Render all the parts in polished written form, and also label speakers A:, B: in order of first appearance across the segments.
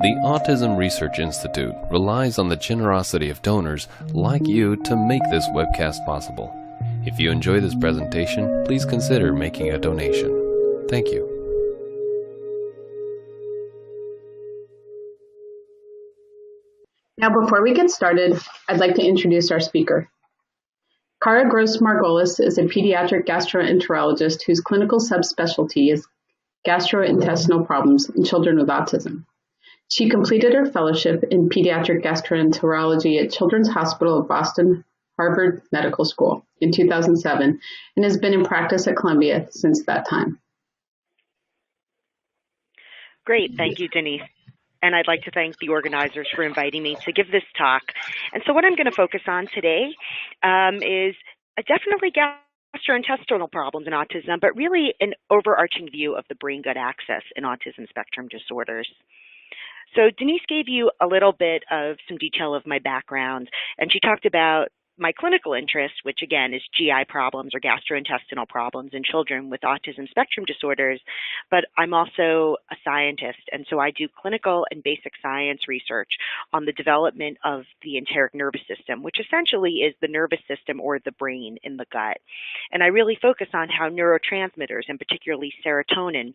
A: The Autism Research Institute relies on the generosity of donors like you to make this webcast possible. If you enjoy this presentation, please consider making a donation. Thank you.
B: Now, before we get started, I'd like to introduce our speaker. Cara Gross-Margolis is a pediatric gastroenterologist whose clinical subspecialty is gastrointestinal problems in children with autism. She completed her fellowship in pediatric gastroenterology at Children's Hospital of Boston Harvard Medical School in 2007 and has been in practice at Columbia since that time.
C: Great, thank you, Denise. And I'd like to thank the organizers for inviting me to give this talk. And so what I'm going to focus on today is definitely gastrointestinal problems in autism, but really an overarching view of the brain-gut axis in autism spectrum disorders. So Denise gave you a little bit of some detail of my background, and she talked about my clinical interest, which again is GI problems or gastrointestinal problems in children with autism spectrum disorders, but I'm also a scientist, and so I do clinical and basic science research on the development of the enteric nervous system, which essentially is the nervous system or the brain in the gut. And I really focus on how neurotransmitters, and particularly serotonin,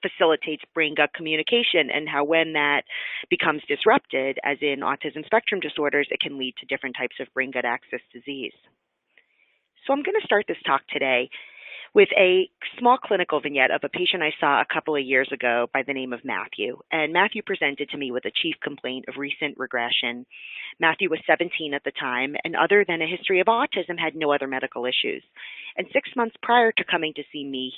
C: facilitates brain-gut communication, and how when that becomes disrupted, as in autism spectrum disorders, it can lead to different types of brain-gut axis disease. So I'm going to start this talk today with a small clinical vignette of a patient I saw a couple of years ago by the name of Matthew. And Matthew presented to me with a chief complaint of recent regression. Matthew was 17 at the time, and other than a history of autism, had no other medical issues. And 6 months prior to coming to see me,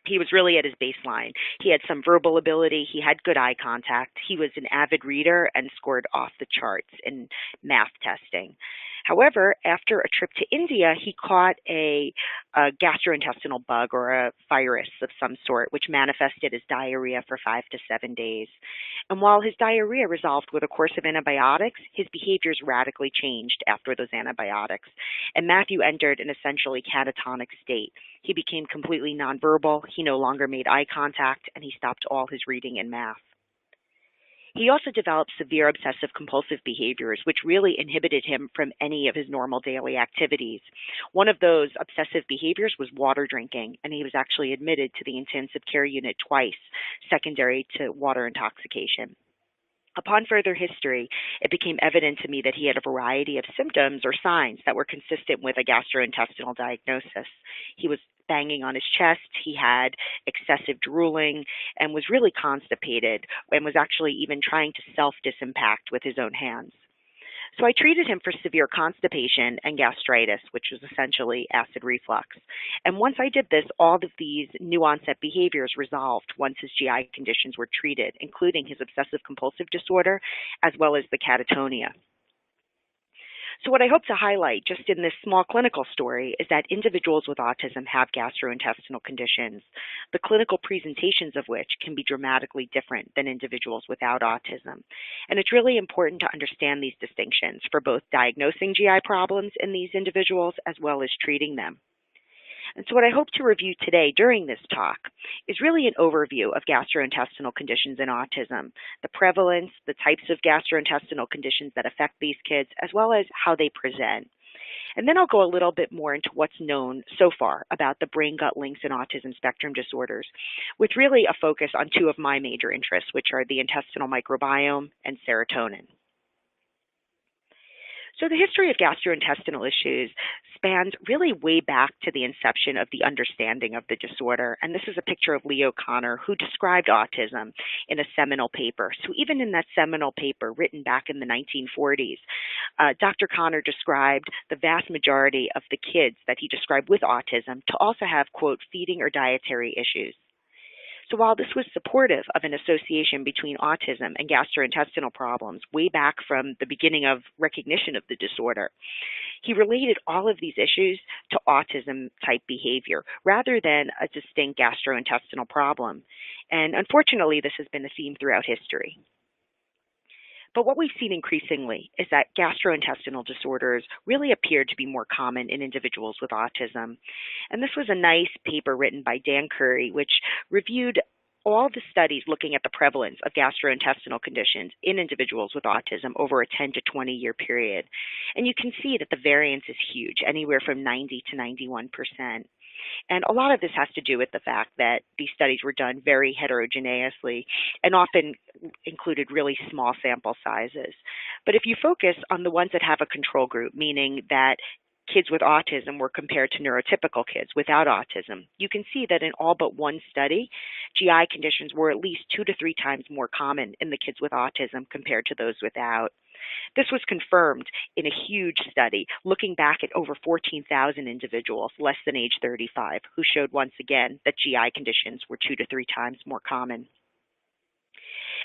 C: he was really at his baseline. He had some verbal ability. He had good eye contact. He was an avid reader and scored off the charts in math testing. However, after a trip to India, he caught a gastrointestinal bug or a virus of some sort, which manifested as diarrhea for 5 to 7 days. And while his diarrhea resolved with a course of antibiotics, his behaviors radically changed after those antibiotics. And Matthew entered an essentially catatonic state. He became completely nonverbal. He no longer made eye contact, and he stopped all his reading and math. He also developed severe obsessive-compulsive behaviors, which really inhibited him from any of his normal daily activities. One of those obsessive behaviors was water drinking, and he was actually admitted to the intensive care unit twice, secondary to water intoxication. Upon further history, it became evident to me that he had a variety of symptoms or signs that were consistent with a gastrointestinal diagnosis. He was banging on his chest, he had excessive drooling, and was really constipated, and was actually even trying to self-disimpact with his own hands. So I treated him for severe constipation and gastritis, which was essentially acid reflux. And once I did this, all of these new onset behaviors resolved once his GI conditions were treated, including his obsessive compulsive disorder, as well as the catatonia. So what I hope to highlight just in this small clinical story is that individuals with autism have gastrointestinal conditions, the clinical presentations of which can be dramatically different than individuals without autism. And it's really important to understand these distinctions for both diagnosing GI problems in these individuals as well as treating them. And so what I hope to review today during this talk is really an overview of gastrointestinal conditions in autism, the prevalence, the types of gastrointestinal conditions that affect these kids, as well as how they present. And then I'll go a little bit more into what's known so far about the brain-gut links in autism spectrum disorders, with really a focus on two of my major interests, which are the intestinal microbiome and serotonin. So the history of gastrointestinal issues spans really way back to the inception of the understanding of the disorder. And this is a picture of Leo Kanner, who described autism in a seminal paper. So even in that seminal paper written back in the 1940s, Dr. Kanner described the vast majority of the kids that he described with autism to also have, quote, feeding or dietary issues. So while this was supportive of an association between autism and gastrointestinal problems way back from the beginning of recognition of the disorder, he related all of these issues to autism-type behavior rather than a distinct gastrointestinal problem. And unfortunately, this has been a theme throughout history. But what we've seen increasingly is that gastrointestinal disorders really appear to be more common in individuals with autism. And this was a nice paper written by Dan Curry, which reviewed all the studies looking at the prevalence of gastrointestinal conditions in individuals with autism over a 10 to 20 year period. And you can see that the variance is huge, anywhere from 90 to 91%. And a lot of this has to do with the fact that these studies were done very heterogeneously and often included really small sample sizes. But if you focus on the ones that have a control group, meaning that kids with autism were compared to neurotypical kids without autism, you can see that in all but one study, GI conditions were at least 2 to 3 times more common in the kids with autism compared to those without. This was confirmed in a huge study looking back at over 14,000 individuals less than age 35 who showed once again that GI conditions were 2 to 3 times more common.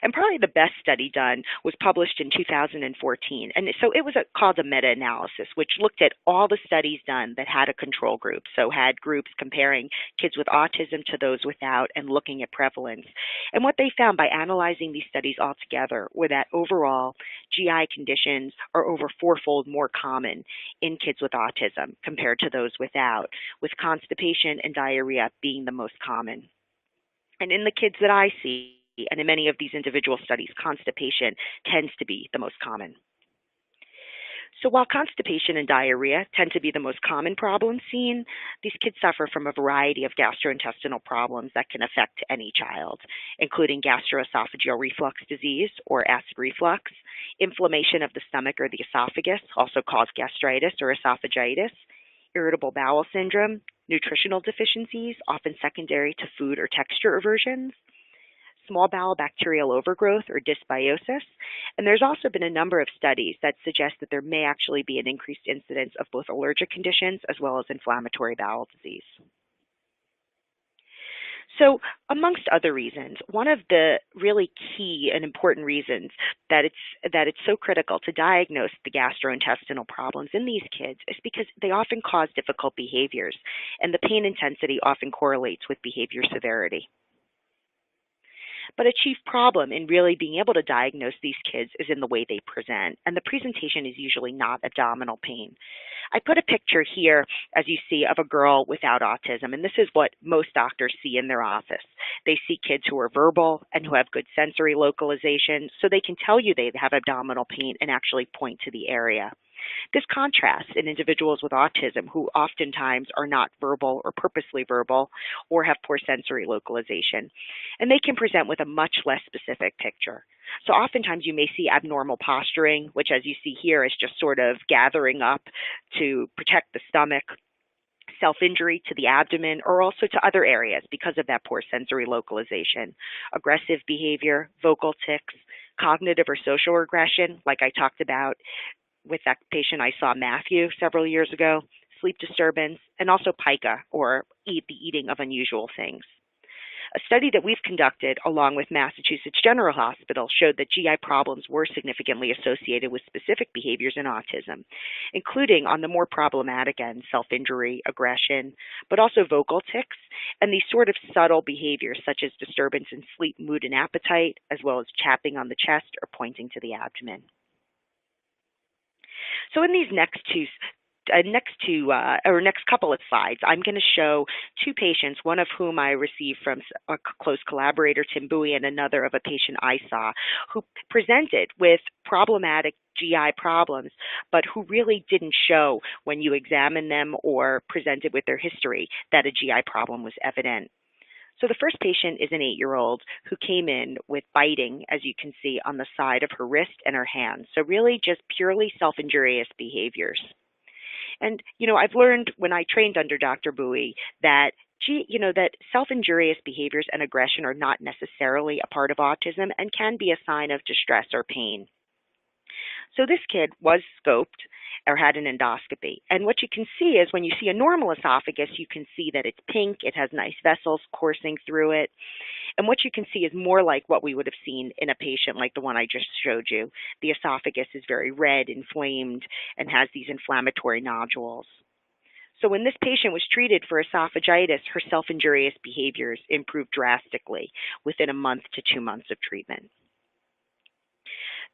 C: And probably the best study done was published in 2014. And so it was called a meta-analysis, which looked at all the studies done that had a control group. So had groups comparing kids with autism to those without and looking at prevalence. And what they found by analyzing these studies all together were that overall GI conditions are over 4-fold more common in kids with autism compared to those without, with constipation and diarrhea being the most common. And in the kids that I see, and in many of these individual studies, constipation tends to be the most common. So while constipation and diarrhea tend to be the most common problems seen, these kids suffer from a variety of gastrointestinal problems that can affect any child, including gastroesophageal reflux disease, or acid reflux, inflammation of the stomach or the esophagus, also called gastritis or esophagitis, irritable bowel syndrome, nutritional deficiencies, often secondary to food or texture aversions, small bowel bacterial overgrowth or dysbiosis, and there's also been a number of studies that suggest that there may actually be an increased incidence of both allergic conditions as well as inflammatory bowel disease. So amongst other reasons, one of the really key and important reasons that it's so critical to diagnose the gastrointestinal problems in these kids is because they often cause difficult behaviors, and the pain intensity often correlates with behavior severity. But a chief problem in really being able to diagnose these kids is in the way they present, and the presentation is usually not abdominal pain. I put a picture here, as you see, of a girl without autism, and this is what most doctors see in their office. They see kids who are verbal and who have good sensory localization, so they can tell you they have abdominal pain and actually point to the area. This contrasts in individuals with autism who oftentimes are not verbal or purposely verbal or have poor sensory localization, and they can present with a much less specific picture. So oftentimes you may see abnormal posturing, which as you see here is just sort of gathering up to protect the stomach, self-injury to the abdomen, or also to other areas because of that poor sensory localization, aggressive behavior, vocal tics, cognitive or social regression, like I talked about with that patient I saw, Matthew, several years ago, sleep disturbance, and also pica, or the eating of unusual things. A study that we've conducted along with Massachusetts General Hospital showed that GI problems were significantly associated with specific behaviors in autism, including on the more problematic end, self-injury, aggression, but also vocal tics, and these sort of subtle behaviors such as disturbance in sleep, mood, and appetite, as well as chapping on the chest or pointing to the abdomen. So in these next couple of slides, I'm going to show 2 patients, one of whom I received from a close collaborator, Tim Bowie, and another of a patient I saw, who presented with problematic GI problems, but who really didn't show when you examine them or presented with their history that a GI problem was evident. So the first patient is an 8-year-old who came in with biting, as you can see, on the side of her wrist and her hand. So really just purely self-injurious behaviors. And, I've learned when I trained under Dr. Bowie that that self-injurious behaviors and aggression are not necessarily a part of autism and can be a sign of distress or pain. So this kid was scoped or had an endoscopy. And what you can see is when you see a normal esophagus, you can see that it's pink, it has nice vessels coursing through it. And what you can see is more like what we would have seen in a patient like the one I just showed you. The esophagus is very red, inflamed, and has these inflammatory nodules. So when this patient was treated for esophagitis, her self-injurious behaviors improved drastically within a month to 2 months of treatment.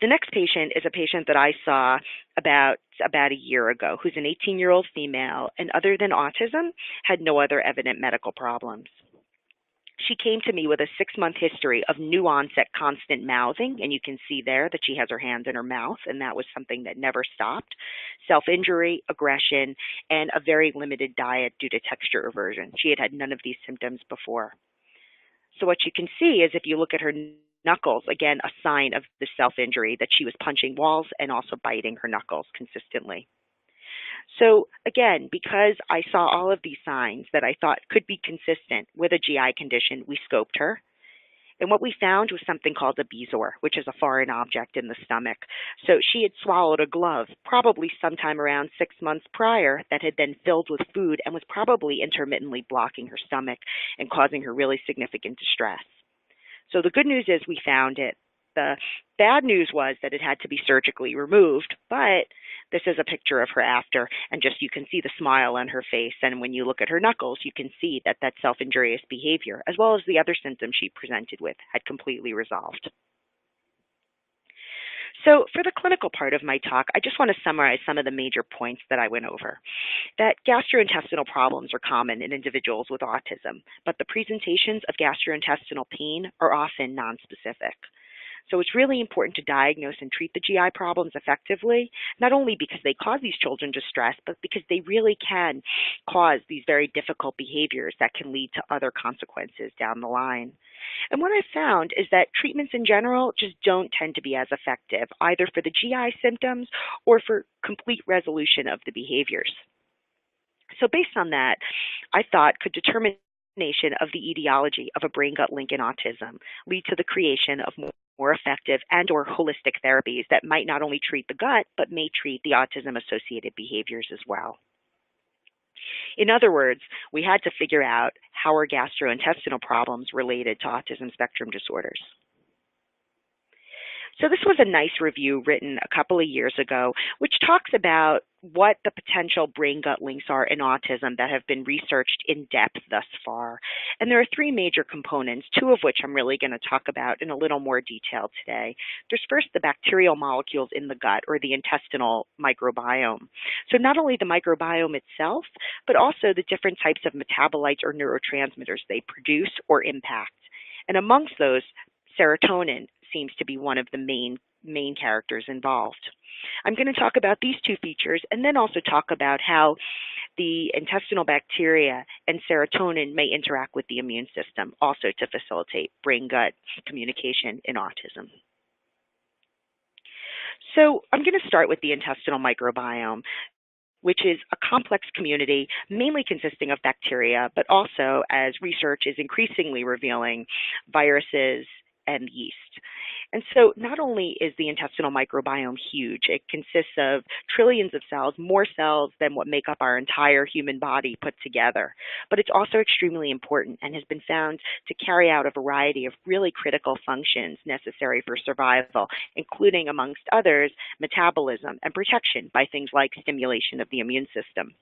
C: The next patient is a patient that I saw about a year ago, who's an 18-year-old female, and other than autism, had no other evident medical problems. She came to me with a 6-month history of new onset constant mouthing, and you can see there that she has her hands in her mouth, and that was something that never stopped, self-injury, aggression, and a very limited diet due to texture aversion. She had had none of these symptoms before. So what you can see is if you look at her knuckles, again, a sign of the self-injury, that she was punching walls and also biting her knuckles consistently. So again, because I saw all of these signs that I thought could be consistent with a GI condition, we scoped her. And what we found was something called a bezoar, which is a foreign object in the stomach. So she had swallowed a glove probably sometime around 6 months prior that had been filled with food and was probably intermittently blocking her stomach and causing her really significant distress. So the good news is we found it. The bad news was that it had to be surgically removed, but this is a picture of her after, and just you can see the smile on her face, and when you look at her knuckles, you can see that that self-injurious behavior, as well as the other symptoms she presented with, had completely resolved. So for the clinical part of my talk, I just want to summarize some of the major points that I went over. That gastrointestinal problems are common in individuals with autism, but the presentations of gastrointestinal pain are often nonspecific. So it's really important to diagnose and treat the GI problems effectively, not only because they cause these children distress, but because they really can cause these very difficult behaviors that can lead to other consequences down the line. And what I've found is that treatments in general just don't tend to be as effective, either for the GI symptoms or for complete resolution of the behaviors. So based on that, I thought could determination of the etiology of a brain-gut link in autism lead to the creation of more effective and or holistic therapies that might not only treat the gut, but may treat the autism-associated behaviors as well. In other words, we had to figure out how are gastrointestinal problems related to autism spectrum disorders. So this was a nice review written a couple of years ago, which talks about what the potential brain-gut links are in autism that have been researched in depth thus far. And there are 3 major components, 2 of which I'm really going to talk about in a little more detail today. There's first the bacterial molecules in the gut, or the intestinal microbiome. So not only the microbiome itself, but also the different types of metabolites or neurotransmitters they produce or impact. And amongst those, serotonin seems to be one of the main characters involved. I'm going to talk about these 2 features and then also talk about how the intestinal bacteria and serotonin may interact with the immune system, also to facilitate brain-gut communication in autism. So I'm going to start with the intestinal microbiome, which is a complex community mainly consisting of bacteria, but also, as research is increasingly revealing, viruses and yeast. And so not only is the intestinal microbiome huge, it consists of trillions of cells, more cells than what make up our entire human body put together, but it's also extremely important and has been found to carry out a variety of really critical functions necessary for survival, including, amongst others, metabolism and protection by things like stimulation of the immune system.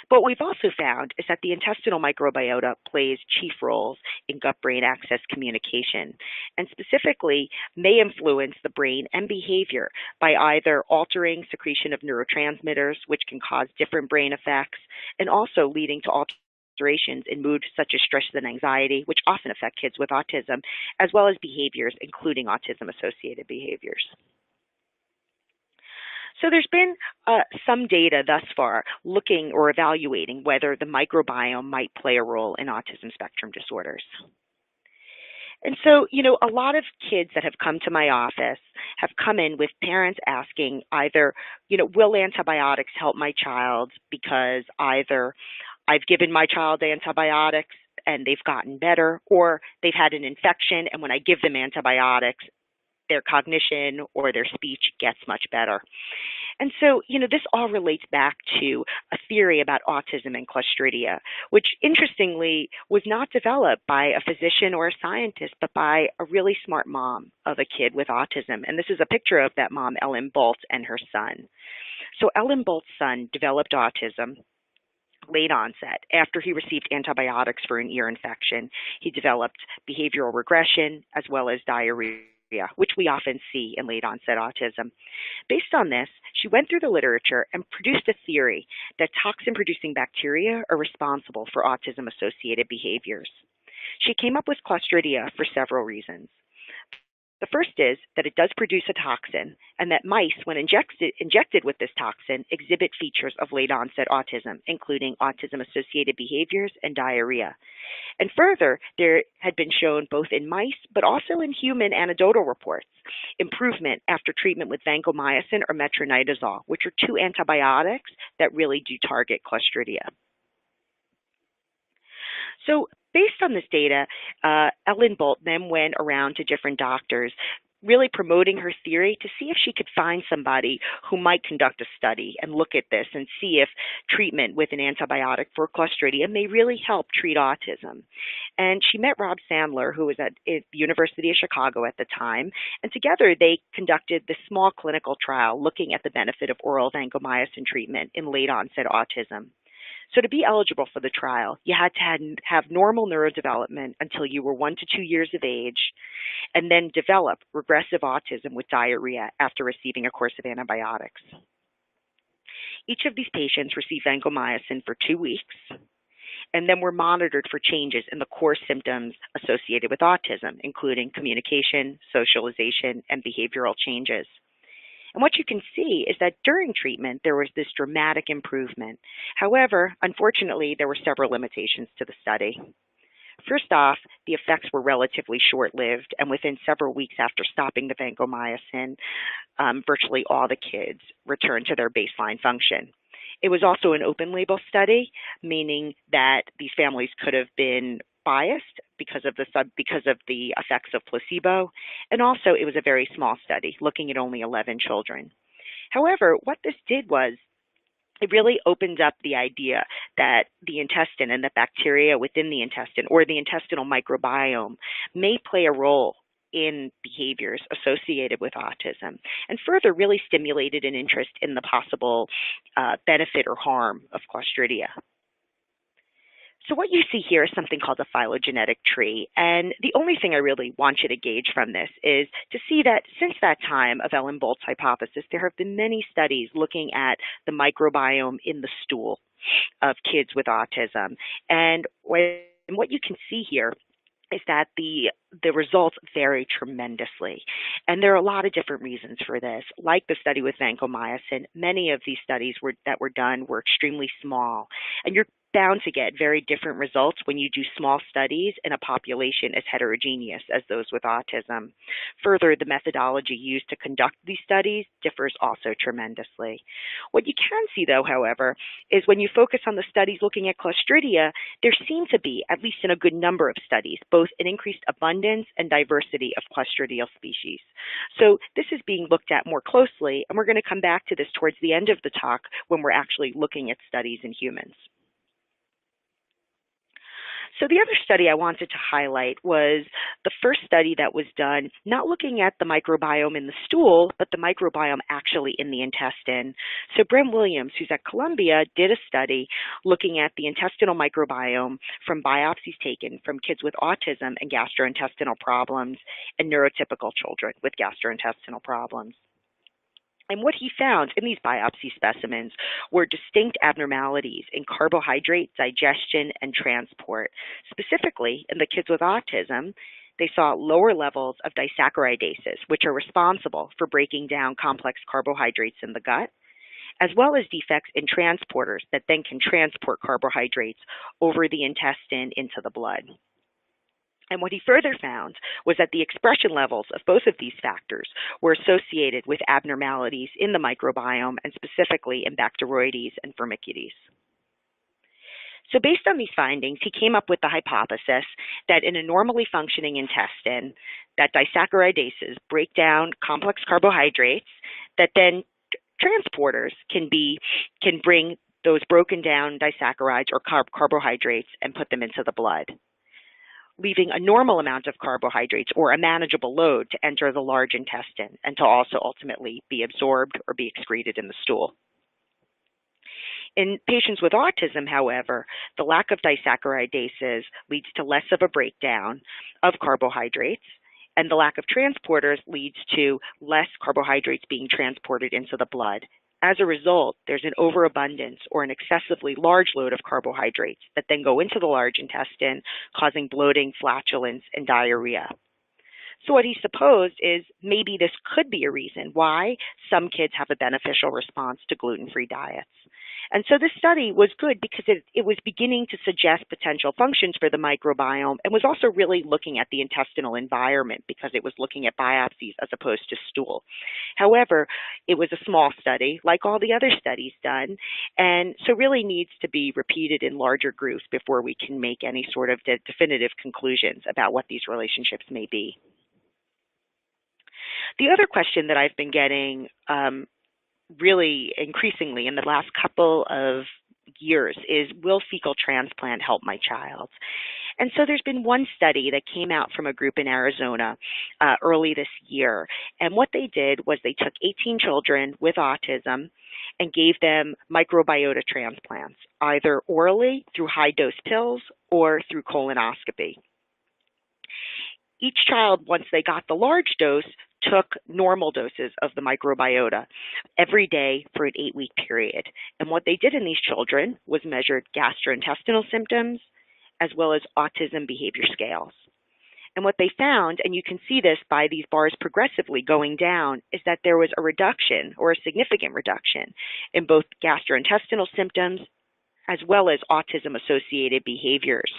C: But what we've also found is that the intestinal microbiota plays chief roles in gut-brain axis communication, and specifically may influence the brain and behavior by either altering secretion of neurotransmitters, which can cause different brain effects, and also leading to alterations in mood such as stress and anxiety, which often affect kids with autism, as well as behaviors, including autism-associated behaviors. So there's been some data thus far looking or evaluating whether the microbiome might play a role in autism spectrum disorders. And so, a lot of kids that have come to my office have come in with parents asking either, will antibiotics help my child because either I've given my child antibiotics and they've gotten better, or they've had an infection and when I give them antibiotics, their cognition or their speech gets much better. And so, this all relates back to a theory about autism and Clostridia, which interestingly was not developed by a physician or a scientist, but by a really smart mom of a kid with autism. And this is a picture of that mom, Ellen Bolt, and her son. So Ellen Bolt's son developed autism late onset. After he received antibiotics for an ear infection, he developed behavioral regression as well as diarrhea, which we often see in late onset autism. Based on this, she went through the literature and produced a theory that toxin-producing bacteria are responsible for autism-associated behaviors. She came up with Clostridia for several reasons. The first is that it does produce a toxin, and that mice, when injected with this toxin, exhibit features of late-onset autism, including autism-associated behaviors and diarrhea. And further, there had been shown both in mice but also in human anecdotal reports improvement after treatment with vancomycin or metronidazole, which are two antibiotics that really do target Clostridia. So based on this data, Ellen Bolt then went around to different doctors, really promoting her theory to see if she could find somebody who might conduct a study and look at this and see if treatment with an antibiotic for Clostridia may really help treat autism. And she met Rob Sandler, who was at the University of Chicago at the time, and together they conducted this small clinical trial looking at the benefit of oral vancomycin treatment in late-onset autism. So to be eligible for the trial, you had to have normal neurodevelopment until you were 1 to 2 years of age, and then develop regressive autism with diarrhea after receiving a course of antibiotics. Each of these patients received vancomycin for 2 weeks, and then were monitored for changes in the core symptoms associated with autism, including communication, socialization, and behavioral changes. And what you can see is that during treatment, there was this dramatic improvement. However, unfortunately, there were several limitations to the study. First off, the effects were relatively short-lived, and within several weeks after stopping the vancomycin, virtually all the kids returned to their baseline function. It was also an open-label study, meaning that these families could have been biased because of the effects of placebo, and also it was a very small study, looking at only 11 children. However, what this did was it really opened up the idea that the intestine and the bacteria within the intestine, or the intestinal microbiome, may play a role in behaviors associated with autism, and further really stimulated an interest in the possible benefit or harm of Clostridia. So what you see here is something called a phylogenetic tree, and the only thing I really want you to gauge from this is to see that since that time of Ellen Bolt's hypothesis, there have been many studies looking at the microbiome in the stool of kids with autism. And what you can see here is that the results vary tremendously. And there are a lot of different reasons for this. Like the study with vancomycin, many of these studies that were done were extremely small. And you're bound to get very different results when you do small studies in a population as heterogeneous as those with autism. Further, the methodology used to conduct these studies differs also tremendously. What you can see, though, however, is when you focus on the studies looking at Clostridia, there seem to be, at least in a good number of studies, both an increased abundance and diversity of Clostridial species. So this is being looked at more closely, and we're going to come back to this towards the end of the talk when we're actually looking at studies in humans. So the other study I wanted to highlight was the first study that was done, not looking at the microbiome in the stool, but the microbiome actually in the intestine. So Brent Williams, who's at Columbia, did a study looking at the intestinal microbiome from biopsies taken from kids with autism and gastrointestinal problems and neurotypical children with gastrointestinal problems. And what he found in these biopsy specimens were distinct abnormalities in carbohydrate, digestion, and transport. Specifically, in the kids with autism, they saw lower levels of disaccharidases, which are responsible for breaking down complex carbohydrates in the gut, as well as defects in transporters that then can transport carbohydrates over the intestine into the blood. And what he further found was that the expression levels of both of these factors were associated with abnormalities in the microbiome, and specifically in Bacteroides and Firmicutes. So based on these findings, he came up with the hypothesis that in a normally functioning intestine, that disaccharidases break down complex carbohydrates, that then transporters can bring those broken down disaccharides or carbohydrates and put them into the blood, leaving a normal amount of carbohydrates or a manageable load to enter the large intestine and to also ultimately be absorbed or be excreted in the stool. In patients with autism, however, the lack of disaccharidases leads to less of a breakdown of carbohydrates, and the lack of transporters leads to less carbohydrates being transported into the blood, As a result, there's an overabundance or an excessively large load of carbohydrates that then go into the large intestine, causing bloating, flatulence, and diarrhea. So what he supposed is maybe this could be a reason why some kids have a beneficial response to gluten-free diets. And so this study was good because it was beginning to suggest potential functions for the microbiome and was also really looking at the intestinal environment because it was looking at biopsies as opposed to stool. However, it was a small study, like all the other studies done, and so really needs to be repeated in larger groups before we can make any sort of definitive conclusions about what these relationships may be. The other question that I've been getting really increasingly in the last couple of years is, will fecal transplant help my child? And so there's been one study that came out from a group in Arizona early this year. And what they did was they took 18 children with autism and gave them microbiota transplants, either orally through high-dose pills or through colonoscopy. Each child, once they got the large dose, took normal doses of the microbiota every day for an 8-week period. And what they did in these children was measured gastrointestinal symptoms as well as autism behavior scales. And what they found, and you can see this by these bars progressively going down, is that there was a reduction or a significant reduction in both gastrointestinal symptoms as well as autism-associated behaviors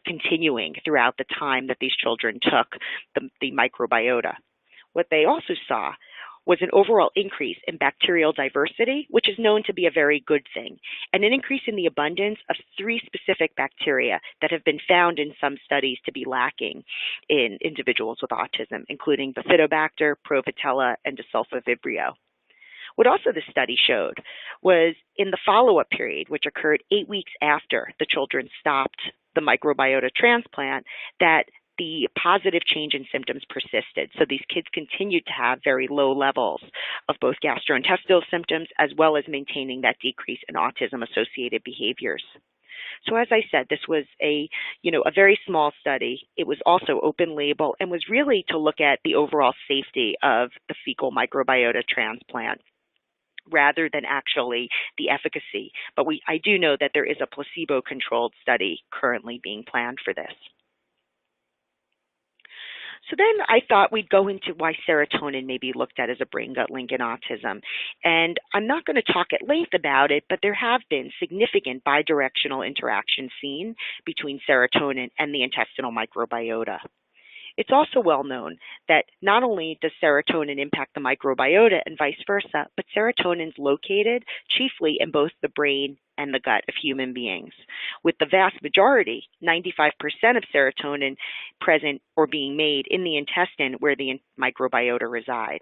C: continuing throughout the time that these children took the microbiota. What they also saw was an overall increase in bacterial diversity, which is known to be a very good thing, and an increase in the abundance of 3 specific bacteria that have been found in some studies to be lacking in individuals with autism, including Bifidobacter, Provotella, and Desulfovibrio. What also the study showed was in the follow-up period, which occurred 8 weeks after the children stopped the microbiota transplant, that the positive change in symptoms persisted. So these kids continued to have very low levels of both gastrointestinal symptoms as well as maintaining that decrease in autism-associated behaviors. So as I said, this was a very small study. It was also open label and was really to look at the overall safety of the fecal microbiota transplant rather than actually the efficacy. But I do know that there is a placebo-controlled study currently being planned for this. So then I thought we'd go into why serotonin may be looked at as a brain-gut link in autism. And I'm not going to talk at length about it, but there have been significant bidirectional interactions seen between serotonin and the intestinal microbiota. It's also well known that not only does serotonin impact the microbiota and vice versa, but serotonin is located chiefly in both the brain and the gut of human beings, with the vast majority, 95% of serotonin present or being made in the intestine where the microbiota reside.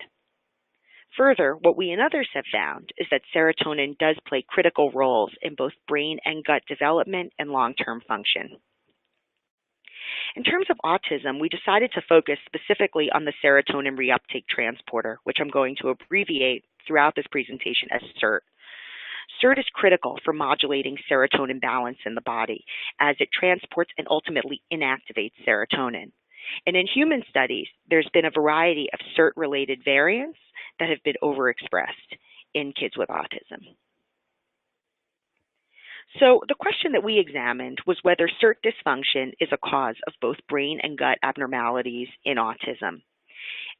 C: Further, what we and others have found is that serotonin does play critical roles in both brain and gut development and long-term function. In terms of autism, we decided to focus specifically on the serotonin reuptake transporter, which I'm going to abbreviate throughout this presentation as SERT. SERT is critical for modulating serotonin balance in the body as it transports and ultimately inactivates serotonin. And in human studies, there's been a variety of SERT-related variants that have been overexpressed in kids with autism. So the question that we examined was whether SERT dysfunction is a cause of both brain and gut abnormalities in autism.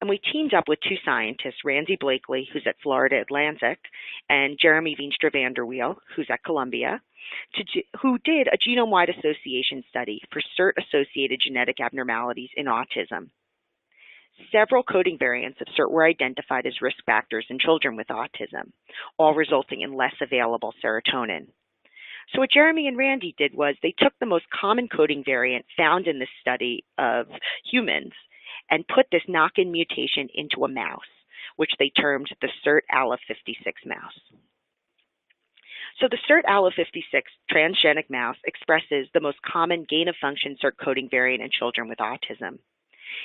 C: And we teamed up with 2 scientists, Randy Blakely, who's at Florida Atlantic, and Jeremy Veenstra Vanderweel, who's at Columbia, who did a genome-wide association study for SERT-associated genetic abnormalities in autism. Several coding variants of SERT were identified as risk factors in children with autism, all resulting in less available serotonin. So what Jeremy and Randy did was they took the most common coding variant found in this study of humans and put this knock-in mutation into a mouse, which they termed the SERT-ALA56 mouse. So the SERT-ALA56 transgenic mouse expresses the most common gain-of-function SERT coding variant in children with autism.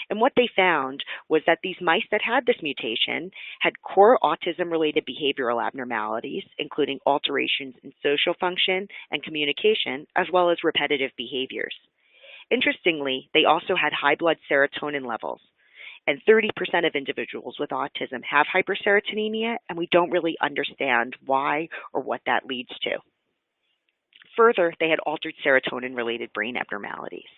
C: And what they found was that these mice that had this mutation had core autism-related behavioral abnormalities, including alterations in social function and communication, as well as repetitive behaviors. Interestingly, they also had high blood serotonin levels. And 30% of individuals with autism have hyperserotonemia, and we don't really understand why or what that leads to. Further, they had altered serotonin-related brain abnormalities.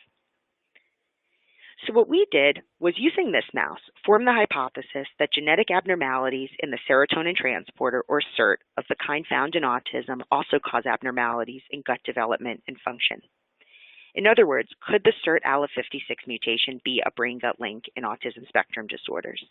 C: So what we did was, using this mouse, form the hypothesis that genetic abnormalities in the serotonin transporter, or SERT, of the kind found in autism also cause abnormalities in gut development and function. In other words, could the SERT ALA56 mutation be a brain-gut link in autism spectrum disorders?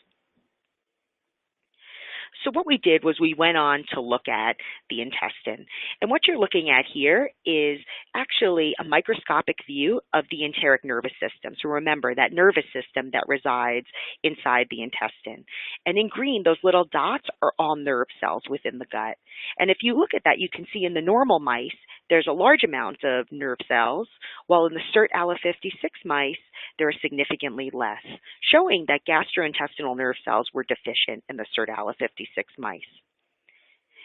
C: So what we did was we went on to look at the intestine. And what you're looking at here is actually a microscopic view of the enteric nervous system. So remember, that nervous system that resides inside the intestine. And in green, those little dots are all nerve cells within the gut. And if you look at that, you can see in the normal mice, there's a large amount of nerve cells, while in the SERT ALA56 mice, there are significantly less, showing that gastrointestinal nerve cells were deficient in the SERT ALA56 mice.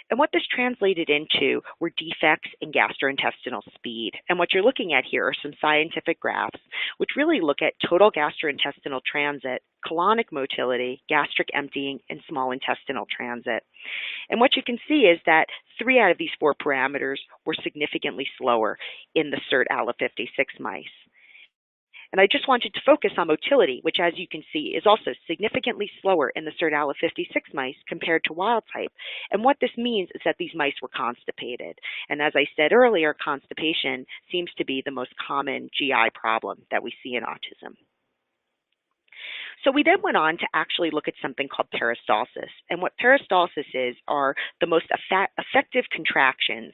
C: And what this translated into were defects in gastrointestinal speed. And what you're looking at here are some scientific graphs, which really look at total gastrointestinal transit, colonic motility, gastric emptying, and small intestinal transit. And what you can see is that 3 out of these 4 parameters were significantly slower in the SERT ALA56 mice. And I just wanted to focus on motility, which, as you can see, is also significantly slower in the SERT ALA56 mice compared to wild type. And what this means is that these mice were constipated. And as I said earlier, constipation seems to be the most common GI problem that we see in autism. So we then went on to actually look at something called peristalsis. And what peristalsis is are the most effective contractions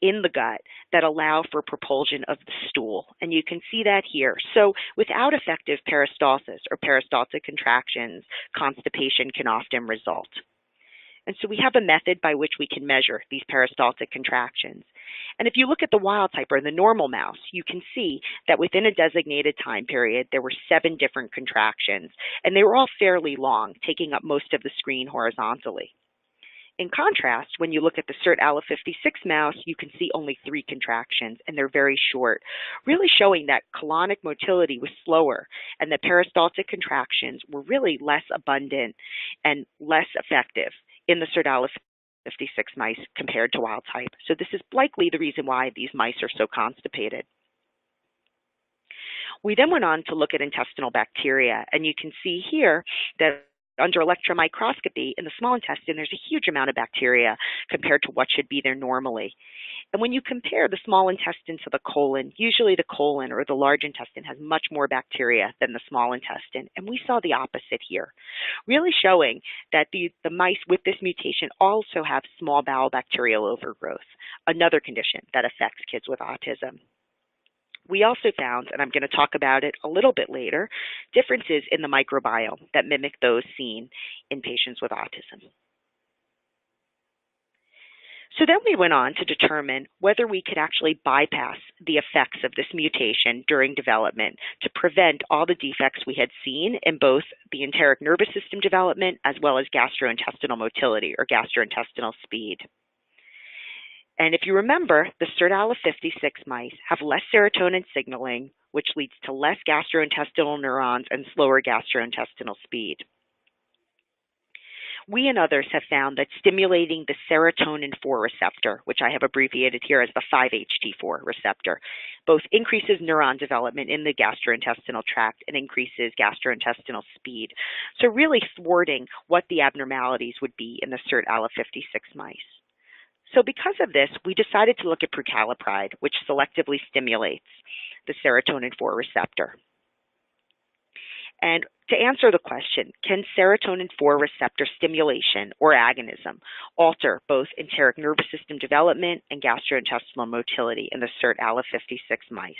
C: in the gut that allow for propulsion of the stool. And you can see that here. So without effective peristalsis or peristaltic contractions, constipation can often result. And so we have a method by which we can measure these peristaltic contractions. And if you look at the wild type or the normal mouse, you can see that within a designated time period, there were 7 different contractions, and they were all fairly long, taking up most of the screen horizontally. In contrast, when you look at the SERT ALA56 mouse, you can see only 3 contractions, and they're very short, really showing that colonic motility was slower and that peristaltic contractions were really less abundant and less effective in the SERT ALA56 mice compared to wild type. So this is likely the reason why these mice are so constipated. We then went on to look at intestinal bacteria, and you can see here that under electron microscopy in the small intestine, there's a huge amount of bacteria compared to what should be there normally. And when you compare the small intestine to the colon, usually the colon or the large intestine has much more bacteria than the small intestine. And we saw the opposite here, really showing that the mice with this mutation also have small bowel bacterial overgrowth, another condition that affects kids with autism. We also found, and I'm going to talk about it a little bit later, differences in the microbiome that mimic those seen in patients with autism. So then we went on to determine whether we could actually bypass the effects of this mutation during development to prevent all the defects we had seen in both the enteric nervous system development as well as gastrointestinal motility or gastrointestinal speed. And if you remember, the SERT ALA56 mice have less serotonin signaling, which leads to less gastrointestinal neurons and slower gastrointestinal speed. We and others have found that stimulating the serotonin 4 receptor, which I have abbreviated here as the 5-HT4 receptor, both increases neuron development in the gastrointestinal tract and increases gastrointestinal speed. So really thwarting what the abnormalities would be in the SERT ALA56 mice. So because of this, we decided to look at prucalopride, which selectively stimulates the serotonin 4 receptor. And to answer the question, can serotonin 4 receptor stimulation or agonism alter both enteric nervous system development and gastrointestinal motility in the SERT ALA56 mice?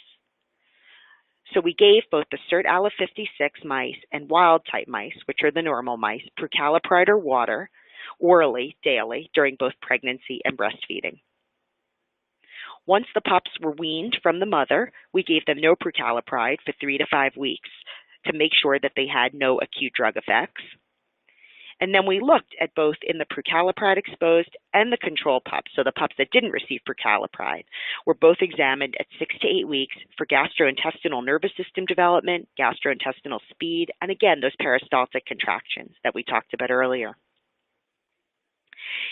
C: So we gave both the SERT ALA56 mice and wild type mice, which are the normal mice, prucalopride or water, orally daily during both pregnancy and breastfeeding. Once the pups were weaned from the mother, we gave them no prucalopride for 3 to 5 weeks to make sure that they had no acute drug effects. And then we looked at both in the prucalopride exposed and the control pups, so the pups that didn't receive prucalopride, were both examined at 6 to 8 weeks for gastrointestinal nervous system development, gastrointestinal speed, and again, those peristaltic contractions that we talked about earlier.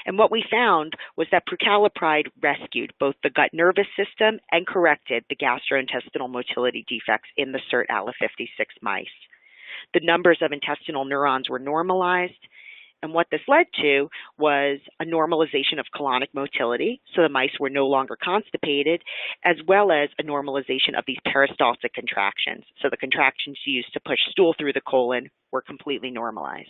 C: And what we found was that prucalopride rescued both the gut nervous system and corrected the gastrointestinal motility defects in the SIRT ALA56 mice. The numbers of intestinal neurons were normalized, and what this led to was a normalization of colonic motility, so the mice were no longer constipated, as well as a normalization of these peristaltic contractions. So the contractions used to push stool through the colon were completely normalized.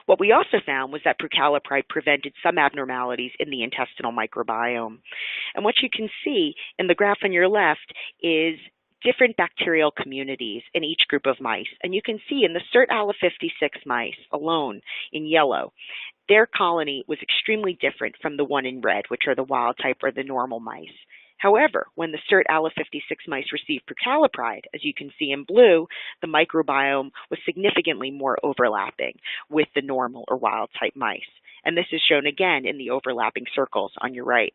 C: What we also found was that prucalopride prevented some abnormalities in the intestinal microbiome. And what you can see in the graph on your left is different bacterial communities in each group of mice. And you can see in the SIRT ALA56 mice alone in yellow, their colony was extremely different from the one in red, which are the wild type or the normal mice. However, when the SIRT ALA56 mice received prucalopride, as you can see in blue, the microbiome was significantly more overlapping with the normal or wild type mice. And this is shown again in the overlapping circles on your right.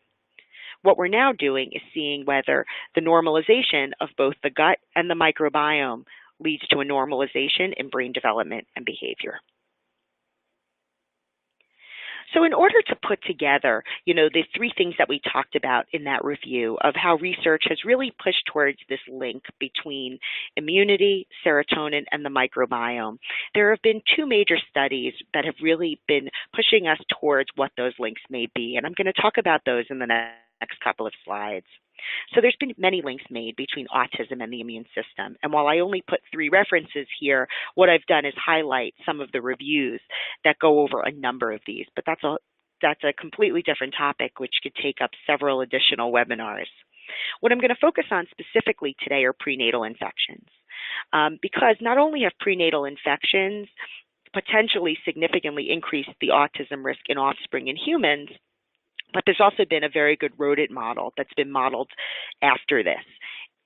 C: What we're now doing is seeing whether the normalization of both the gut and the microbiome leads to a normalization in brain development and behavior. So in order to put together, the three things that we talked about in that review of how research has really pushed towards this link between immunity, serotonin, and the microbiome, there have been two major studies that have really been pushing us towards what those links may be. And I'm going to talk about those in the next couple of slides. So there's been many links made between autism and the immune system. And while I only put 3 references here, what I've done is highlight some of the reviews that go over a number of these. But that's a completely different topic, which could take up several additional webinars. What I'm going to focus on specifically today are prenatal infections. Because not only have prenatal infections potentially significantly increased the autism risk in offspring in humans, but there's also been a very good rodent model that's been modeled after this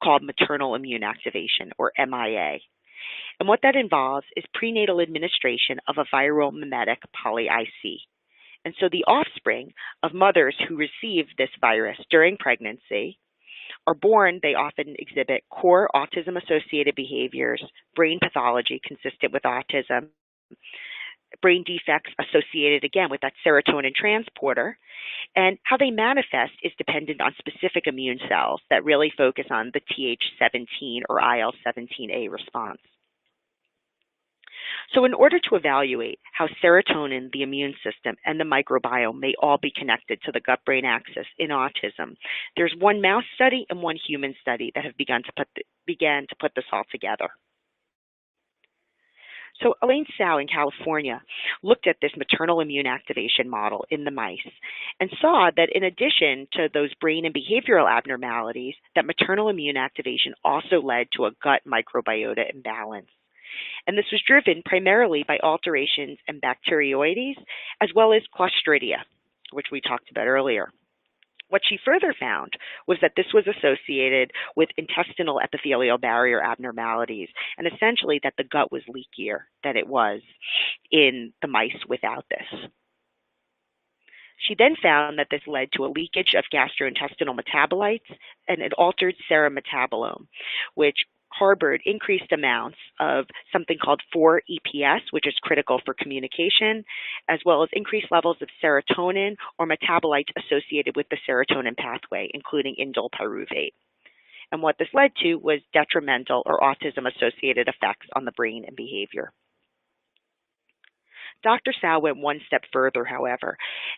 C: called maternal immune activation, or MIA. And what that involves is prenatal administration of a viral mimetic poly-IC. And so the offspring of mothers who receive this virus during pregnancy are born, they often exhibit core autism-associated behaviors, brain pathology consistent with autism, brain defects associated, again, with that serotonin transporter, and how they manifest is dependent on specific immune cells that really focus on the Th17 or IL-17A response. So in order to evaluate how serotonin, the immune system, and the microbiome may all be connected to the gut-brain axis in autism, there's one mouse study and one human study that have began to put this all together. So Elaine Tsao in California looked at this maternal immune activation model in the mice and saw that in addition to those brain and behavioral abnormalities, that maternal immune activation also led to a gut microbiota imbalance. And this was driven primarily by alterations in Bacteroides as well as Clostridia, which we talked about earlier. What she further found was that this was associated with intestinal epithelial barrier abnormalities, and essentially that the gut was leakier than it was in the mice without this. She then found that this led to a leakage of gastrointestinal metabolites and an altered serum metabolome, which harbored increased amounts of something called 4-EPS, which is critical for communication, as well as increased levels of serotonin or metabolites associated with the serotonin pathway, including indole pyruvate. And what this led to was detrimental or autism-associated effects on the brain and behavior. Dr. Tsao went one step further, however,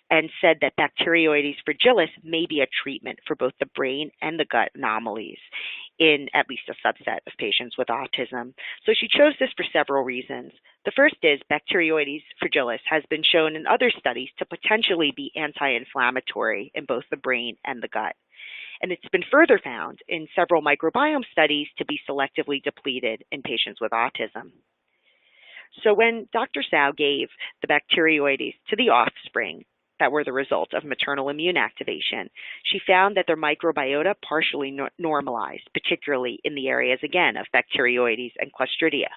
C: and said that Bacteroides fragilis may be a treatment for both the brain and the gut anomalies in at least a subset of patients with autism. So she chose this for several reasons. The first is Bacteroides fragilis has been shown in other studies to potentially be anti-inflammatory in both the brain and the gut. And it's been further found in several microbiome studies to be selectively depleted in patients with autism. So when Dr. Tsao gave the Bacteroides to the offspring that were the result of maternal immune activation, she found that their microbiota partially normalized, particularly in the areas, again, of Bacteroides and Clostridia.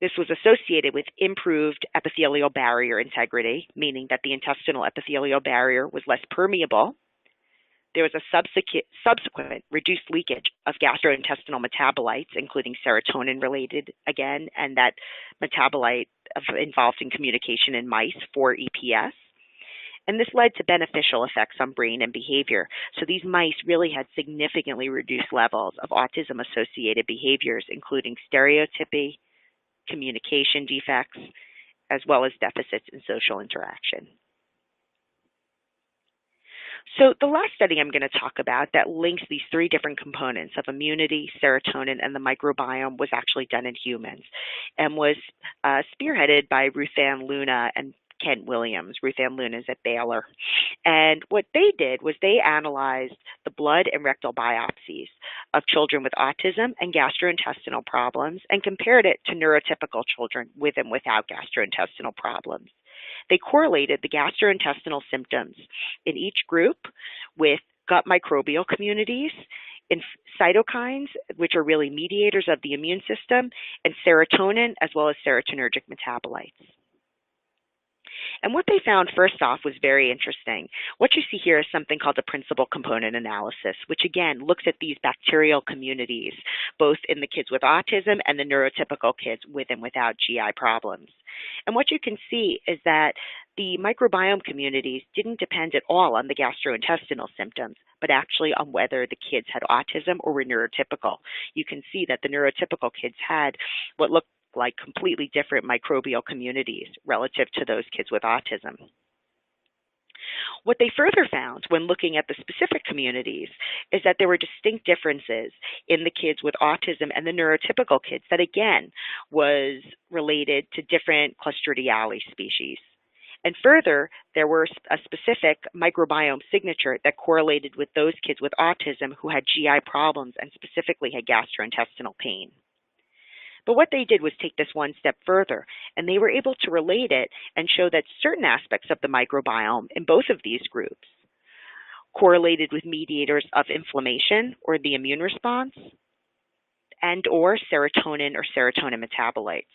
C: This was associated with improved epithelial barrier integrity, meaning that the intestinal epithelial barrier was less permeable. There was a subsequent reduced leakage of gastrointestinal metabolites, including serotonin related again, and that metabolite involved in communication in mice for EPS. And this led to beneficial effects on brain and behavior. So these mice really had significantly reduced levels of autism-associated behaviors, including stereotypy, communication defects, as well as deficits in social interaction. So the last study I'm going to talk about that links these three different components of immunity, serotonin, and the microbiome was actually done in humans and was spearheaded by Ruth Ann Luna and Kent Williams. Ruth Ann Luna is at Baylor. And what they did was they analyzed the blood and rectal biopsies of children with autism and gastrointestinal problems and compared it to neurotypical children with and without gastrointestinal problems. They correlated the gastrointestinal symptoms in each group with gut microbial communities, in cytokines, which are really mediators of the immune system, and serotonin, as well as serotonergic metabolites. And what they found, first off, was very interesting. What you see here is something called the principal component analysis, which again looks at these bacterial communities, both in the kids with autism and the neurotypical kids with and without GI problems. And what you can see is that the microbiome communities didn't depend at all on the gastrointestinal symptoms, but actually on whether the kids had autism or were neurotypical. You can see that the neurotypical kids had what looked like completely different microbial communities relative to those kids with autism. What they further found when looking at the specific communities is that there were distinct differences in the kids with autism and the neurotypical kids that again was related to different Clostridiale species. And further, there were a specific microbiome signature that correlated with those kids with autism who had GI problems and specifically had gastrointestinal pain. But what they did was take this one step further, and they were able to relate it and show that certain aspects of the microbiome in both of these groups correlated with mediators of inflammation or the immune response and or serotonin or serotonin metabolites.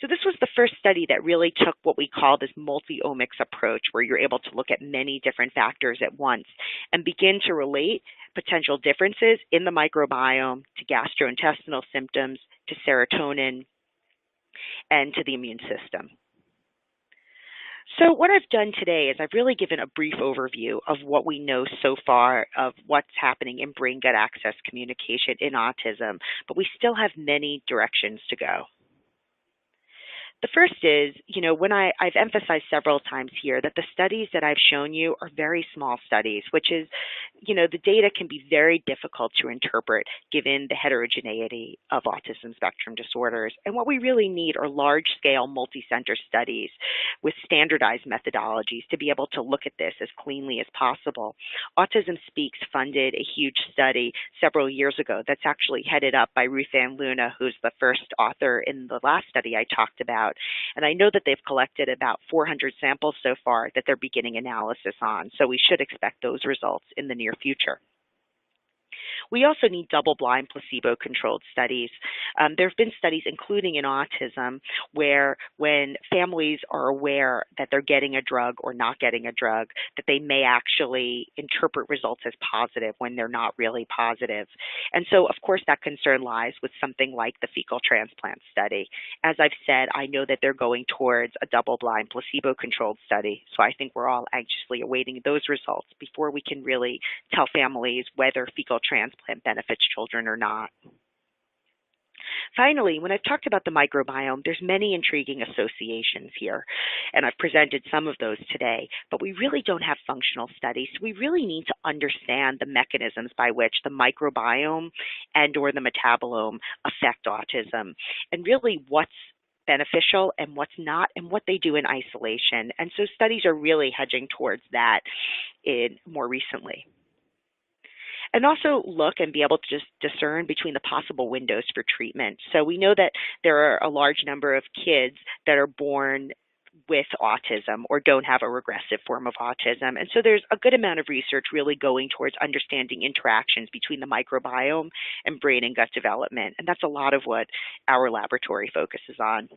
C: So this was the first study that really took what we call this multi-omics approach, where you're able to look at many different factors at once and begin to relate potential differences in the microbiome to gastrointestinal symptoms, to serotonin, and to the immune system. So what I've done today is I've really given a brief overview of what we know so far of what's happening in brain-gut axis communication in autism, but we still have many directions to go. The first is, when I've emphasized several times here that the studies that I've shown you are very small studies, which is, the data can be very difficult to interpret given the heterogeneity of autism spectrum disorders. And what we really need are large-scale multi-center studies with standardized methodologies to be able to look at this as cleanly as possible. Autism Speaks funded a huge study several years ago that's actually headed up by Ruth Ann Luna, who's the first author in the last study I talked about. And I know that they've collected about 400 samples so far that they're beginning analysis on. So we should expect those results in the near future. We also need double-blind placebo-controlled studies. There have been studies, including in autism, where when families are aware that they're getting a drug or not getting a drug, that they may actually interpret results as positive when they're not really positive. And so, of course, that concern lies with something like the fecal transplant study. As I've said, I know that they're going towards a double-blind placebo-controlled study, so I think we're all anxiously awaiting those results before we can really tell families whether fecal transplant benefits children or not. Finally, when I've talked about the microbiome, there's many intriguing associations here, and I've presented some of those today, but we really don't have functional studies, so we really need to understand the mechanisms by which the microbiome and or the metabolome affect autism, and really what's beneficial and what's not, and what they do in isolation. And so studies are really hedging towards that more recently. And also look and be able to just discern between the possible windows for treatment. So we know that there are a large number of kids that are born with autism or don't have a regressive form of autism. And so there's a good amount of research really going towards understanding interactions between the microbiome and brain and gut development. And that's a lot of what our laboratory focuses on.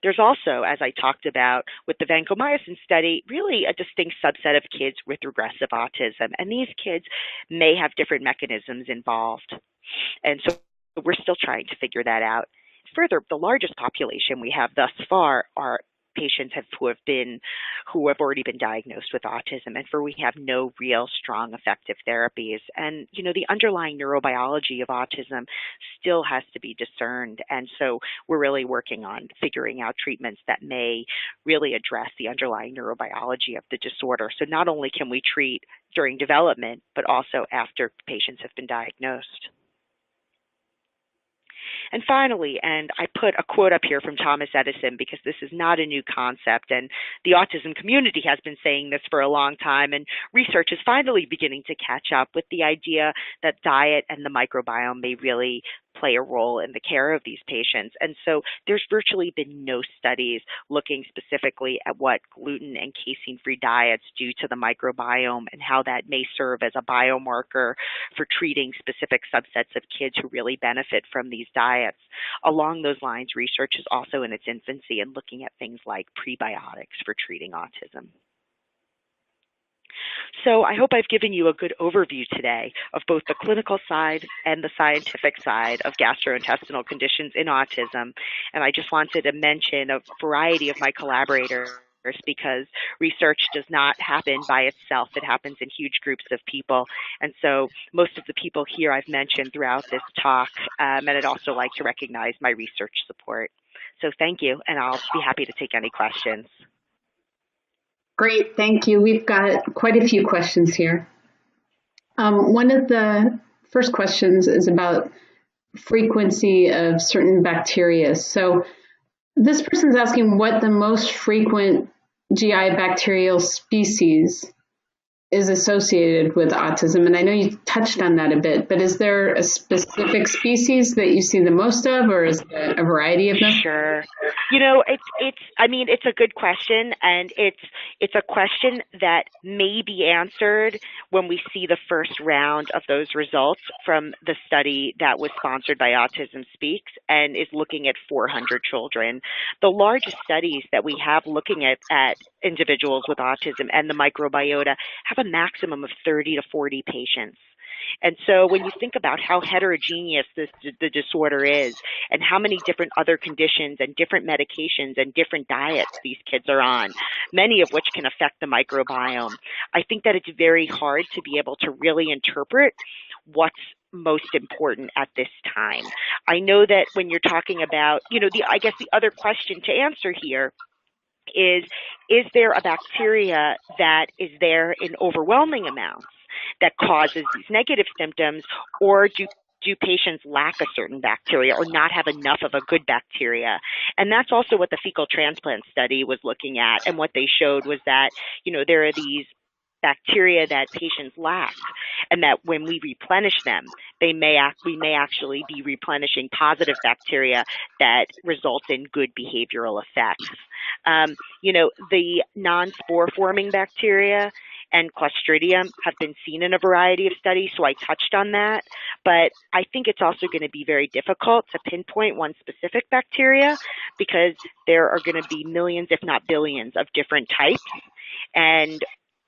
C: There's also, as I talked about with the vancomycin study, really a distinct subset of kids with regressive autism. And these kids may have different mechanisms involved. And so we're still trying to figure that out. Further, the largest population we have thus far are patients who have already been diagnosed with autism, and for we have no real strong effective therapies. And the underlying neurobiology of autism still has to be discerned, and so we're really working on figuring out treatments that may really address the underlying neurobiology of the disorder. So not only can we treat during development, but also after patients have been diagnosed. And finally, and I put a quote up here from Thomas Edison because this is not a new concept, and the autism community has been saying this for a long time, and research is finally beginning to catch up with the idea that diet and the microbiome may really play a role in the care of these patients. And so there's virtually been no studies looking specifically at what gluten and casein-free diets do to the microbiome and how that may serve as a biomarker for treating specific subsets of kids who really benefit from these diets. Along those lines, research is also in its infancy and looking at things like prebiotics for treating autism. So I hope I've given you a good overview today of both the clinical side and the scientific side of gastrointestinal conditions in autism. And I just wanted to mention a variety of my collaborators because research does not happen by itself. It happens in huge groups of people. And so most of the people here I've mentioned throughout this talk, and I'd also like to recognize my research support. So thank you, and I'll be happy to take any questions.
B: Great, thank you. We've got quite a few questions here. One of the first questions is about frequency of certain bacteria. So this person's asking what the most frequent GI bacterial species is associated with autism. And I know you touched on that a bit, but is there a specific species that you see the most of, or is it a variety of them?
C: Sure. It's a good question, and it's a question that may be answered when we see the first round of those results from the study that was sponsored by Autism Speaks and is looking at 400 children. The largest studies that we have looking at individuals with autism and the microbiota have a maximum of 30 to 40 patients. And so when you think about how heterogeneous the disorder is and how many different other conditions and different medications and different diets these kids are on, many of which can affect the microbiome, I think that it's very hard to be able to really interpret what's most important at this time. I know that when you're talking about, I guess the other question to answer here is there a bacteria that is there in overwhelming amounts that causes these negative symptoms, or do patients lack a certain bacteria or not have enough of a good bacteria? And that's also what the fecal transplant study was looking at. And what they showed was that, there are these bacteria that patients lack, and that when we replenish them, we may actually be replenishing positive bacteria that results in good behavioral effects. The non-spore forming bacteria and Clostridium have been seen in a variety of studies, so I touched on that. But I think it's also going to be very difficult to pinpoint one specific bacteria because there are going to be millions, if not billions, of different types. And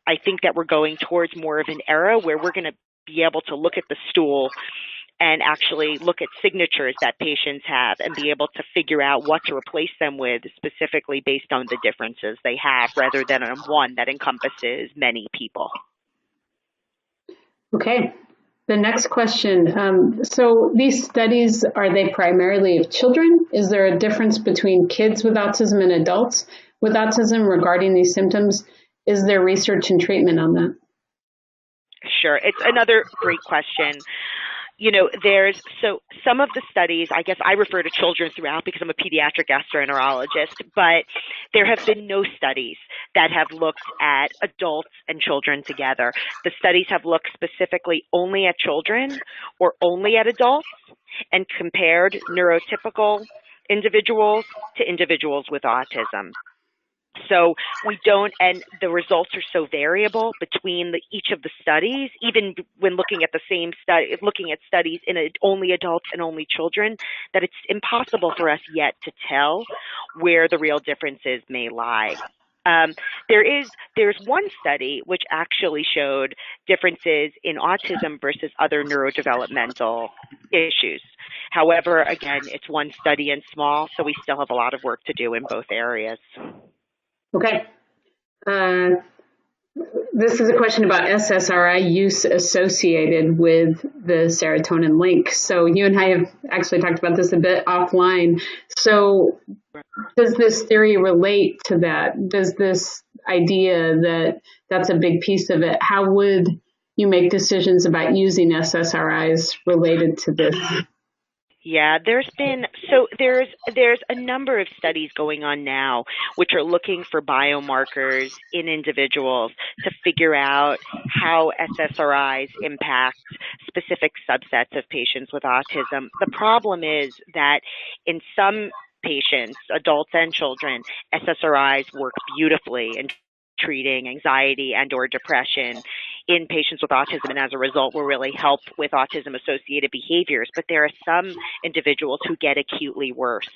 C: I think that we're going towards more of an era where we're going to be able to look at the stool and actually look at signatures that patients have and be able to figure out what to replace them with specifically based on the differences they have rather than on one that encompasses many people.
B: Okay. The next question. So these studies, are they primarily of children? Is there a difference between kids with autism and adults with autism regarding these symptoms? Is there research and treatment on that?
C: Sure. It's another great question. So some of the studies, I guess I refer to children throughout because I'm a pediatric gastroenterologist, but there have been no studies that have looked at adults and children together. The studies have looked specifically only at children or only at adults and compared neurotypical individuals to individuals with autism. So we don't, and the results are so variable between each of the studies, even when looking at the same study, looking at studies in only adults and only children, that it's impossible for us yet to tell where the real differences may lie. There's one study which actually showed differences in autism versus other neurodevelopmental issues. However, again, it's one study and small, so we still have a lot of work to do in both areas.
B: Okay. This is a question about SSRI use associated with the serotonin link. So you and I have actually talked about this a bit offline. So does this theory relate to that? Does this idea that that's a big piece of it? How would you make decisions about using SSRIs related to this?
C: Yeah, there's a number of studies going on now which are looking for biomarkers in individuals to figure out how SSRIs impact specific subsets of patients with autism. The problem is that in some patients, adults and children, SSRIs work beautifully in treating anxiety and or depression in patients with autism, and as a result will really help with autism-associated behaviors. But there are some individuals who get acutely worse,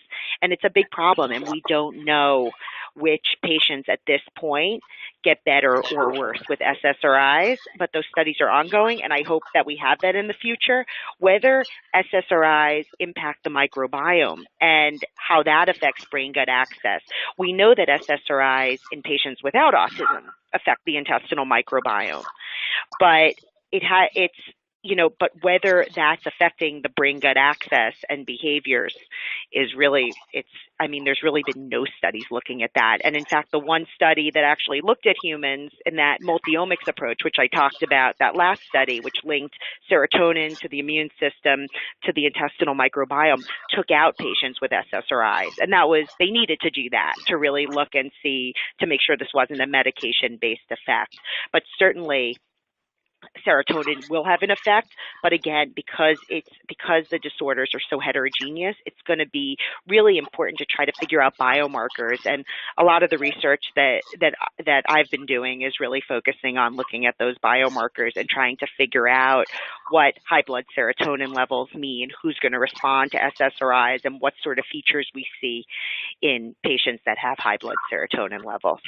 C: and it's a big problem, and we don't know which patients at this point get better or worse with SSRIs, but those studies are ongoing, and I hope that we have that in the future. Whether SSRIs impact the microbiome and how that affects brain-gut access. We know that SSRIs in patients without autism affect the intestinal microbiome, but but whether that's affecting the brain-gut access and behaviors is really, there's really been no studies looking at that. And in fact, the one study that actually looked at humans in that multi-omics approach, which I talked about, that last study, which linked serotonin to the immune system, to the intestinal microbiome, took out patients with SSRIs. And they needed to do that to really look and see, to make sure this wasn't a medication-based effect. But certainly, serotonin will have an effect, but again, because the disorders are so heterogeneous, it's going to be really important to try to figure out biomarkers. And a lot of the research that I've been doing is really focusing on looking at those biomarkers and trying to figure out what high blood serotonin levels mean, who's going to respond to SSRIs, and what sort of features we see in patients that have high blood serotonin levels.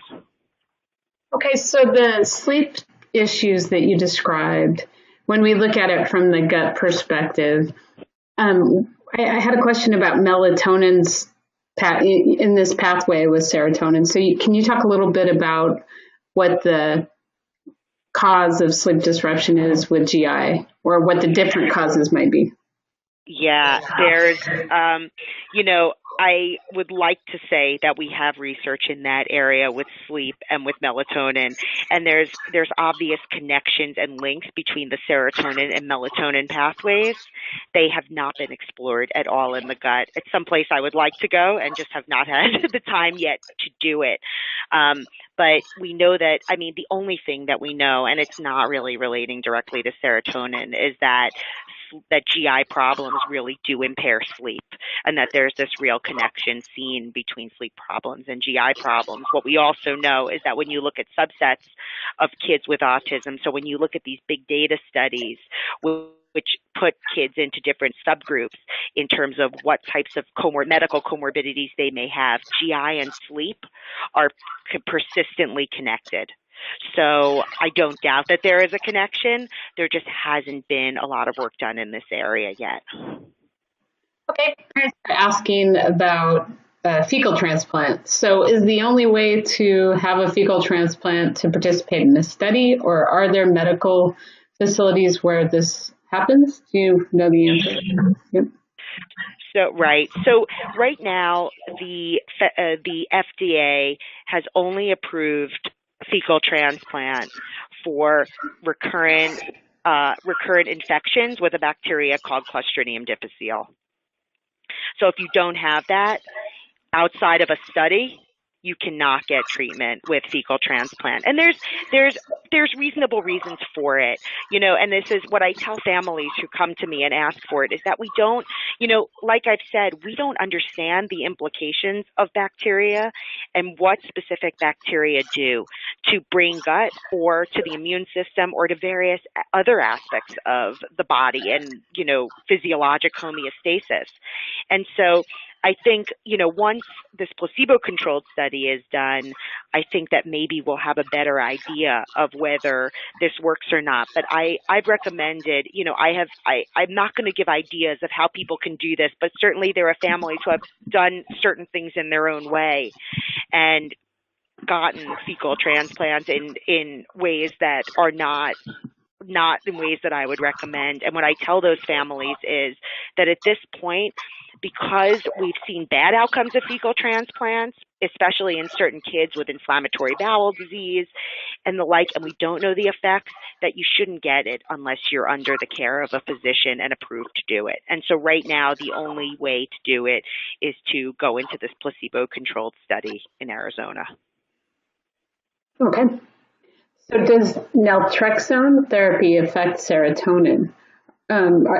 B: Okay, so the sleep issues that you described, when we look at it from the gut perspective, I had a question about melatonin's in this pathway with serotonin. So can you talk a little bit about what the cause of sleep disruption is with GI, or what the different causes might be?
C: Yeah, there's, I would like to say that we have research in that area with sleep and with melatonin, and there's obvious connections and links between the serotonin and melatonin pathways. They have not been explored at all in the gut. It's someplace I would like to go and just have not had the time yet to do it. But we know that, the only thing that we know, and it's not really relating directly to serotonin, is that GI problems really do impair sleep, and that there's this real connection seen between sleep problems and GI problems. What we also know is that when you look at subsets of kids with autism, so when you look at these big data studies, which put kids into different subgroups in terms of what types of medical comorbidities they may have, GI and sleep are persistently connected. So I don't doubt that there is a connection. There just hasn't been a lot of work done in this area yet.
B: Okay, asking about fecal transplant. So is the only way to have a fecal transplant to participate in this study, or are there medical facilities where this happens? Do you know the answer? Yep.
C: So right now, the FDA has only approved fecal transplant for recurrent infections with a bacteria called Clostridium difficile. So if you don't have that outside of a study, you cannot get treatment with fecal transplant. And there's reasonable reasons for it, and this is what I tell families who come to me and ask for it, is that we don't, like I've said, we don't understand the implications of bacteria and what specific bacteria do to brain gut or to the immune system or to various other aspects of the body and, physiologic homeostasis. And so I think, once this placebo-controlled study is done, I think that maybe we'll have a better idea of whether this works or not. But I've recommended, I'm not going to give ideas of how people can do this, but certainly there are families who have done certain things in their own way and gotten fecal transplants in ways that are not in ways that I would recommend. And what I tell those families is that at this point, because we've seen bad outcomes of fecal transplants, especially in certain kids with inflammatory bowel disease and the like, and we don't know the effects, that you shouldn't get it unless you're under the care of a physician and approved to do it. And so right now, the only way to do it is to go into this placebo-controlled study in Arizona.
B: Okay. So does naltrexone therapy affect serotonin?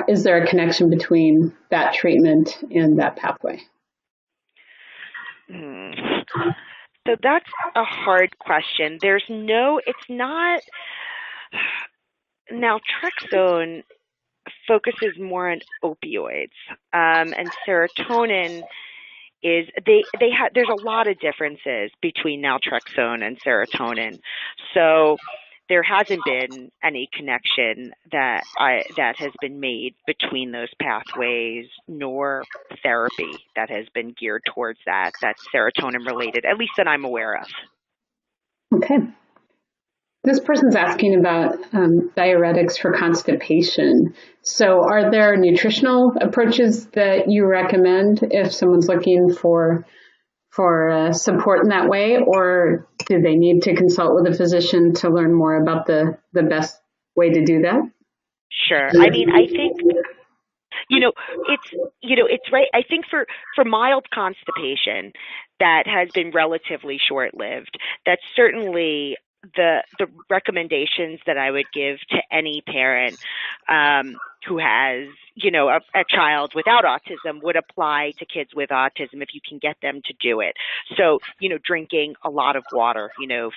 B: Is there a connection between that treatment and that pathway?
C: So that's a hard question. It's not, naltrexone focuses more on opioids, and serotonin is, there's a lot of differences between naltrexone and serotonin. So there hasn't been any connection that has been made between those pathways, nor therapy that has been geared towards that's serotonin related, at least that I'm aware of.
B: Okay. This person's asking about diuretics for constipation. So are there nutritional approaches that you recommend if someone's looking for support in that way, or do they need to consult with a physician to learn more about the best way to do that?
C: Sure. I mean, I think, it's right. I think for mild constipation that has been relatively short-lived, that's certainly the recommendations that I would give to any parent who has, a child without autism would apply to kids with autism if you can get them to do it. So, drinking a lot of water,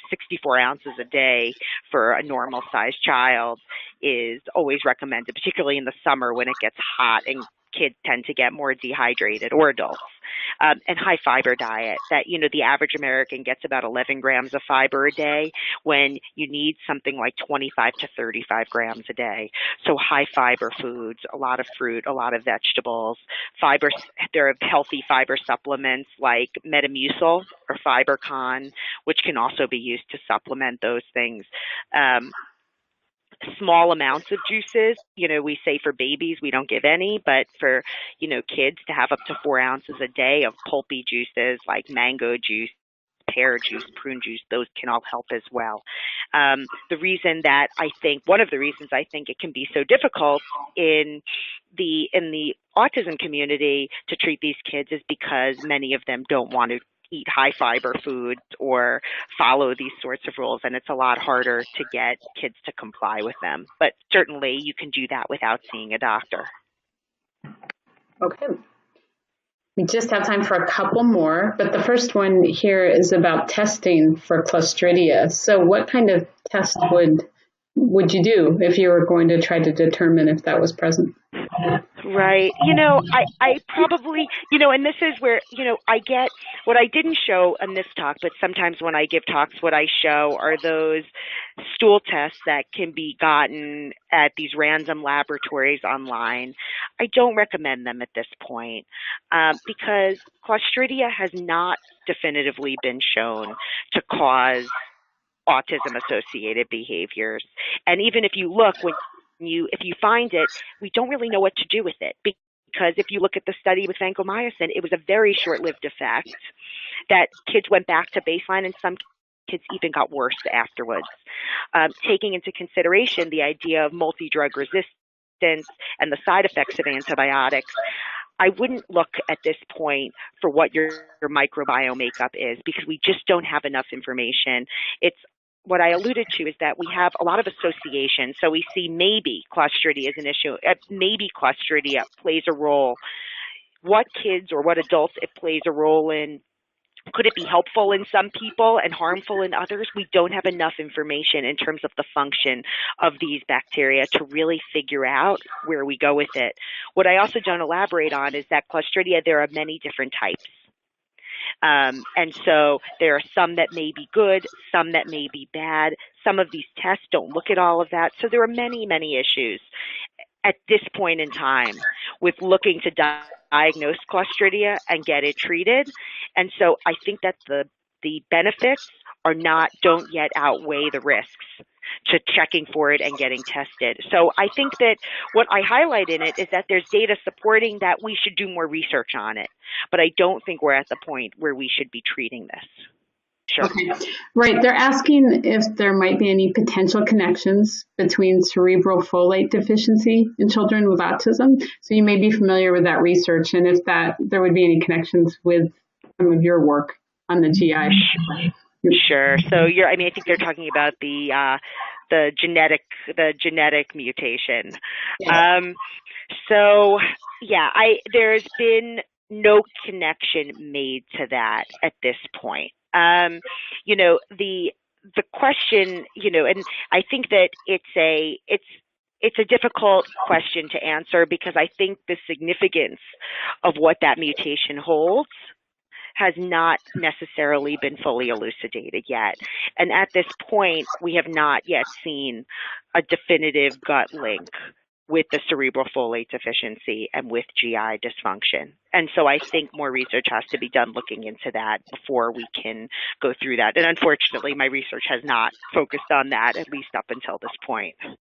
C: 64 ounces a day for a normal sized child is always recommended, particularly in the summer when it gets hot and kids tend to get more dehydrated, or adults. And high fiber diet, that, the average American gets about 11 grams of fiber a day when you need something like 25 to 35 grams a day. So high fiber foods, a lot of fruit, a lot of vegetables, fiber. There are healthy fiber supplements like Metamucil or FiberCon, which can also be used to supplement those things. Small amounts of juices, we say for babies, we don't give any, but for, kids to have up to 4 ounces a day of pulpy juices like mango juice, pear juice, prune juice, those can all help as well. One of the reasons I think it can be so difficult in the autism community to treat these kids is because many of them don't want to eat high fiber foods or follow these sorts of rules, and it's a lot harder to get kids to comply with them. But certainly you can do that without seeing a doctor.
B: Okay. We just have time for a couple more, but the first one here is about testing for Clostridia. So what kind of test would you do if you were going to try to determine if that was present?
C: Right. I probably, and this is where, I get what I didn't show in this talk, but sometimes when I give talks, what I show are those stool tests that can be gotten at these random laboratories online. I don't recommend them at this point because Clostridia has not definitively been shown to cause autism-associated behaviors. And even if you look, if you find it, we don't really know what to do with it, because if you look at the study with vancomycin, it was a very short-lived effect that kids went back to baseline, and some kids even got worse afterwards. Taking into consideration the idea of multi-drug resistance and the side effects of antibiotics, I wouldn't look at this point for what your microbiome makeup is because we just don't have enough information. It's what I alluded to is that we have a lot of association. So we see maybe Clostridia is an issue. Maybe Clostridia plays a role. What kids or what adults it plays a role in? Could it be helpful in some people and harmful in others? We don't have enough information in terms of the function of these bacteria to really figure out where we go with it. What I also don't elaborate on is that Clostridia, there are many different types. And so there are some that may be good, some that may be bad. Some of these tests don't look at all of that. So there are many, many issues at this point in time with looking to diagnose Clostridia and get it treated. And so I think that the benefits don't yet outweigh the risks to checking for it and getting tested. So I think that what I highlight in it is that there's data supporting that we should do more research on it. But I don't think we're at the point where we should be treating this. Sure.
B: Okay. Right. They're asking if there might be any potential connections between cerebral folate deficiency in children with autism. So you may be familiar with that research, and if there would be any connections with some of your work on the GI.
C: Sure. So I think they're talking about the genetic mutation.
B: Yeah.
C: There's been no connection made to that at this point. The question, and I think that it's a difficult question to answer because I think the significance of what that mutation holds has not necessarily been fully elucidated yet. And at this point, we have not yet seen a definitive gut link with the cerebral folate deficiency and with GI dysfunction. And so I think more research has to be done looking into that before we can go through that. And unfortunately, my research has not focused on that, at least up until this point.